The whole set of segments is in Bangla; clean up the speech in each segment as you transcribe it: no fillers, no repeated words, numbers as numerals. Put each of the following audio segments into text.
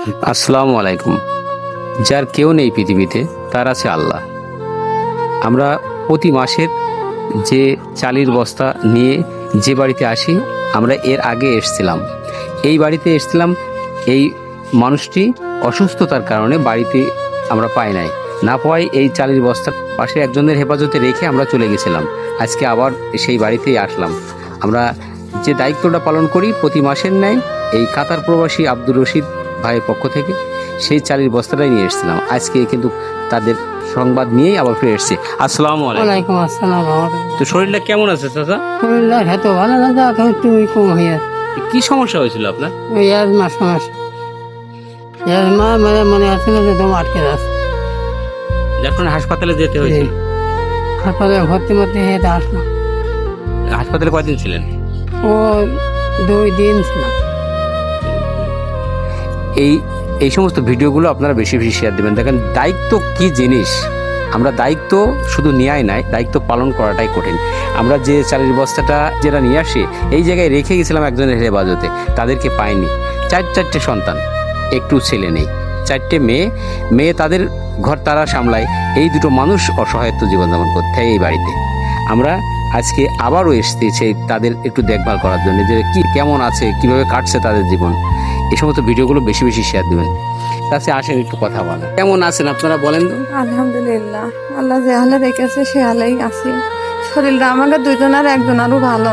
আসসালামু আলাইকুম। যার কেউ নেই পৃথিবীতে, তার আছে আল্লাহ। আমরা প্রতি মাসের যে চালের বস্তা নিয়ে যে বাড়িতে আসি, আমরা এর আগে এসেছিলাম, এই বাড়িতে এসেছিলাম। এই মানুষটি অসুস্থতার কারণে বাড়িতে আমরা পাই নাই, না পাই এই চালের বস্তার পাশে একজনের হেফাজতে রেখে আমরা চলে গেছিলাম। আজকে আবার সেই বাড়িতেই আসলাম। আমরা যে দায়িত্বটা পালন করি প্রতি মাসের ন্যায়, এই কাতার প্রবাসী আব্দুর রশিদ ভাইয়ের পক্ষ থেকে সেই চালের বস্তাটাই নিয়ে এসেছিলাম। আজকে কিন্তু তাদের সংবাদ নিয়েই আবার ফিরে এসেছি। আসসালামু আলাইকুম। ওয়ালাইকুম আসসালাম। তো শরীরটা কেমন আছে চাচা? শরীরটা এত ভালো না, তো এখন একটু কম হয়ে আছে। কি সমস্যা হয়েছিল আপনার? ওই সমস্যা মনে হচ্ছে না যে দম আটকে যাচ্ছে। যার কারণে হাসপাতালে যেতে হয়েছিল। হাসপাতালে ভর্তি হয়ে আসলাম। হাসপাতালে কয়দিন ছিলেন? ও 2 দিন ছিল। এই সমস্ত ভিডিওগুলো আপনারা বেশি বেশি শেয়ার দেবেন। দেখেন দায়িত্ব কি জিনিস। আমরা দায়িত্ব শুধু নেওয়াই নাই, দায়িত্ব পালন করাটাই কঠিন। আমরা যে চালের বস্তাটা যেটা নিয়ে আসি, এই জায়গায় রেখে গেছিলাম একজনের হেফাজতে, তাদেরকে পাইনি। চারটে সন্তান, একটু ছেলে নেই। 4টে মেয়ে তাদের ঘর তারা সামলায়। এই দুটো মানুষ অসহায়ত্ব জীবনযাপন করতে হয় এই বাড়িতে। আমরা আজকে আবারও এসেছি সেই তাদের একটু দেখভাল করার জন্য, যে কি কেমন আছে, কিভাবে কাটছে তাদের জীবন। এই সমস্ত ভিডিওগুলো বেশি বেশি শেয়ার দেবেন। কাছে আসেন, একটু কথা বলেন। কেমন আছেন আপনারা বলেন তো? আলহামদুলিল্লাহ, আল্লাহ যে হালে রেখেছে সে হালেই আছি। শরীরটা আমাকে দুজনের একজনেরও ভালো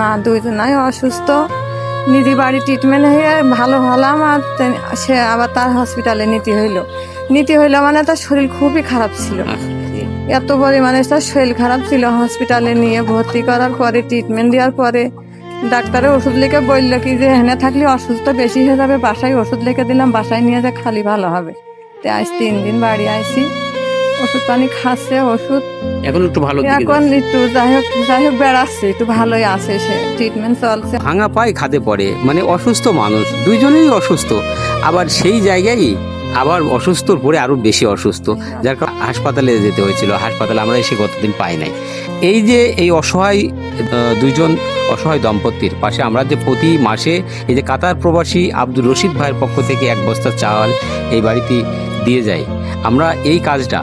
না, দুইজনাই অসুস্থ। নিজে বাড়ি ট্রিটমেন্ট হয়ে ভালো হলাম, আর সে আবার তার হসপিটালে নিতে হইলো মানে তার শরীর খুবই খারাপ ছিল। এত পরিমাণে তার শরীর খারাপ ছিল। হসপিটালে নিয়ে ভর্তি করার পরে, ট্রিটমেন্ট দেওয়ার পরে ডাক্তারের ওষুধ লিখে বললো কি যে এখানে থাকলে অসুস্থ বেশি হয়ে যাবে, বাসায় ওষুধ লিখে দিলাম, বাসায় নিয়ে যে খালি ভালো হবে। তো আজ 3 দিন বাড়ি আইছি, ওষুধ পানি খাচ্ছে, ওষুধ এখন একটু ভালো, এখন একটু যাই হোক বেড়াচ্ছে, একটু ভালোই আছে, সে ট্রিটমেন্ট চলছে। ভাঙা পায়ে খাদে পড়ে, মানে অসুস্থ মানুষ, দুইজনেই অসুস্থ। আবার সেই জায়গায় আবার অসুস্থর পরে আরো বেশি অসুস্থ, যার কারণে হাসপাতালে যেতে হয়েছিল। হাসপাতালে আমরা এসে গতদিন পাই নাই। এই যে এই অসহায় দুইজন অসহায় দম্পতির পাশে আমরা যে প্রতি মাসে এই যে কাতার প্রবাসী আব্দুর রশিদ ভাইয়ের পক্ষ থেকে 1 বস্তা চাল এই বাড়িতে দিয়ে যাই, আমরা এই কাজটা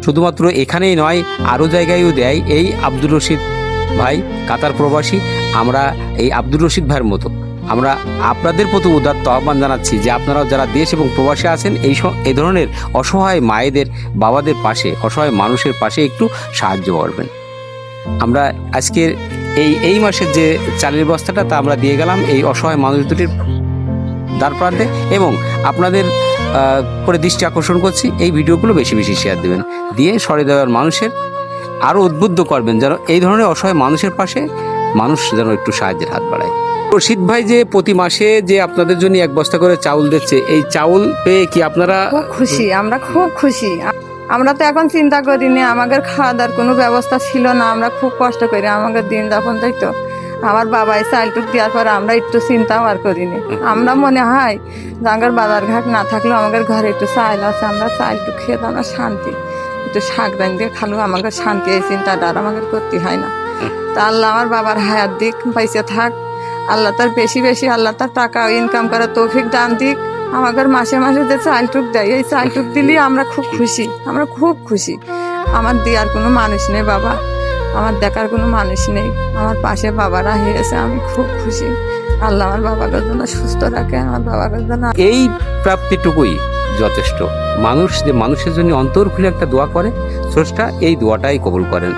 শুধুমাত্র এখানেই নয়, আরও জায়গায়ও দেয় এই আব্দুর রশিদ ভাই কাতার প্রবাসী। আমরা এই আব্দুর রশিদ ভাইয়ের মতো আমরা আপনাদের প্রতি উদাত্ত আহ্বান জানাচ্ছি যে আপনারাও যারা দেশ এবং প্রবাসে আছেন, এই ধরনের অসহায় মায়েদের, বাবাদের পাশে, অসহায় মানুষের পাশে একটু সাহায্য করবেন। আমরা আজকের এই মাসের যে চালের বস্তাটা তা আমরা দিয়ে গেলাম এই অসহায় মানুষ দুটির দ্বার প্রান্তে, এবং আপনাদের করে দৃষ্টি আকর্ষণ করছি এই ভিডিওগুলো বেশি বেশি শেয়ার দেবেন, দিয়ে সহৃদয়ের মানুষের আরও উদ্বুদ্ধ করবেন যেন এই ধরনের অসহায় মানুষের পাশে মানুষ যেন একটু সাহায্যের হাত বাড়ায়। রশিদ ভাই যে প্রতি মাসে যে আপনাদের জন্য 1 বস্তা করে চাউল দিচ্ছে, এই চাউল পেয়ে কি আপনারা খুব খুশি? আমরা খুব খুশি। আমরা তো এখন চিন্তা করিনি, আমাদের খাওয়া দাওয়ার কোনো ব্যবস্থা ছিল না। আমরা খুব কষ্ট করি আমাদের দিন যাপন। তাই তো আমার বাবাই চালটুক দেওয়ার পর আমরা একটু চিন্তাও আর করিনি। আমরা মনে হয় যে আমাদের বাজার ঘাট না থাকলেও আমাদের ঘরে একটু চাল আছে, আমরা চালটুক খেয়ে তো আমরা শান্তি, একটু শাক রান দিয়ে খালেও আমাদের শান্তি। এই চিন্তাটা আর আমাদের করতে হয় না। তা আল্লাহ আমার বাবার হায়াত দিক, পাইছে থাক। আল্লাহ তার বেশি বেশি, আল্লাহ তার টাকা ইনকাম করার তৌফিক দান দিক। আমাদের মাসে মাসে যে চালটুক দেয়, এই চালটুক দিলেই আমরা খুব খুশি। আমরা খুব খুশি। আমার দেওয়ার কোনো মানুষ নেই বাবা, আমার দেখার কোনো মানুষ নেই। আমার পাশে বাবারা হয়েছে, আমি খুব খুশি। আল্লাহ আমার বাবাকে জন্য সুস্থ রাখে, আমার বাবাকে জন্য এই প্রাপ্তিটুকুই যথেষ্ট। মানুষ যে মানুষের জন্য অন্তর খুলে একটা দোয়া করে, স্রষ্টা এই দোয়াটাই কবুল করেন।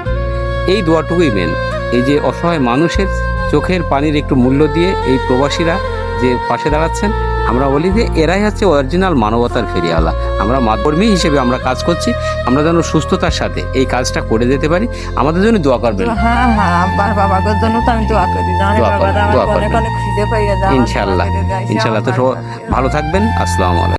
এই দোয়াটুকুই মেন। এই যে অসহায় মানুষের চোখের পানির একটু মূল্য দিয়ে এই প্রবাসীরা যে পাশে দাঁড়াচ্ছেন, আমরা বলি যে এরাই হচ্ছে অরিজিনাল মানবতার ফেরিওয়ালা। আমরা মাধ্যমী হিসেবে আমরা কাজ করছি, আমরা যেন সুস্থতার সাথে এই কাজটা করে যেতে পারি। আমাদের জন্য দোয়া করবেন। হ্যাঁ, আব্বার বাবাকে জন্য তো আমি দোয়া করি। ইনশাআল্লাহ। তো ভালো থাকবেন। আসসালামু আলাইকুম।